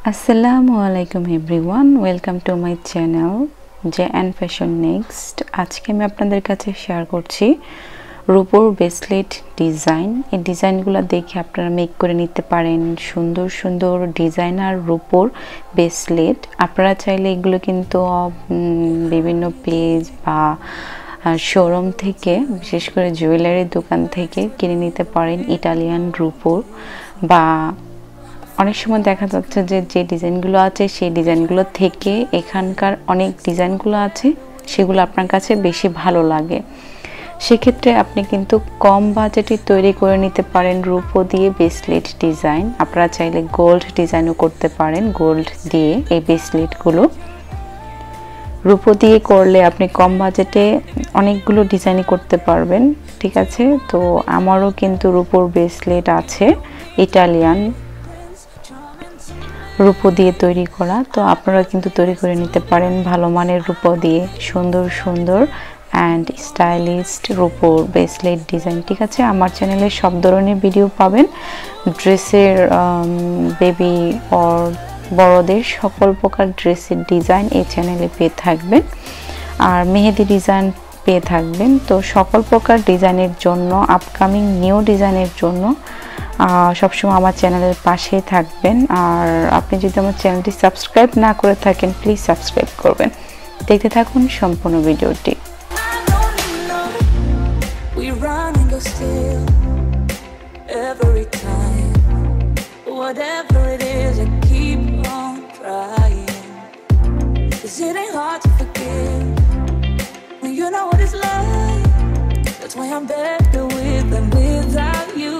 আসসালামু আলাইকুম everyone, welcome to my channel J and fashion next. আজকে আমি আপনাদের কাছে শেয়ার করছি রূপোর ব্রেসলেট ডিজাইন। এই ডিজাইনগুলো দেখে আপনারা মেক করে নিতে পারেন সুন্দর সুন্দর ডিজাইনার রূপোর ব্রেসলেট। আপনারা চাইলে এগুলো কিন্তু বিভিন্ন পেজ বা শোরুম থেকে, বিশেষ করে জুয়েলারি দোকান থেকে কিনে নিতে পারেন ইটালিয়ান রূপোর। বা অনেক সময় দেখা যাচ্ছে যে ডিজাইনগুলো আছে সেই ডিজাইনগুলো থেকে এখানকার অনেক ডিজাইনগুলো আছে সেগুলো আপনার কাছে বেশি ভালো লাগে। সেক্ষেত্রে আপনি কিন্তু কম বাজেটে তৈরি করে নিতে পারেন রূপো দিয়ে ব্রেসলেট ডিজাইন। আপনারা চাইলে গোল্ড ডিজাইনও করতে পারেন, গোল্ড দিয়ে এই ব্রেসলেটগুলো রূপো দিয়ে করলে আপনি কম বাজেটে অনেকগুলো ডিজাইনই করতে পারবেন। ঠিক আছে, তো আমারও কিন্তু রূপোর ব্রেসলেট আছে ইটালিয়ান রূপো দিয়ে তৈরি করা, তো আপনারা কিন্তু তৈরি করে নিতে পারেন ভালো মানের রূপো দিয়ে সুন্দর সুন্দর অ্যান্ড স্টাইলিশড রূপোর ব্রেসলেট ডিজাইন। ঠিক আছে, আমার চ্যানেলে সব ধরনের ভিডিও পাবেন, ড্রেসের, বেবি অর বড়দের সকল প্রকার ড্রেসের ডিজাইন এই চ্যানেলে পেয়ে থাকবেন, আর মেহেদি ডিজাইন পেয়ে থাকবেন। তো সকল প্রকার ডিজাইনের জন্য, আপকামিং নিউ ডিজাইনের জন্য সবসময় আমার চ্যানেলের পাশেই থাকবেন। আর আপনি যদি আমার চ্যানেলটি সাবস্ক্রাইব না করে থাকেন, প্লিজ সাবস্ক্রাইব করবেন। দেখতে থাকুন সম্পূর্ণ ভিডিওটি। That's why I'm better with than without you.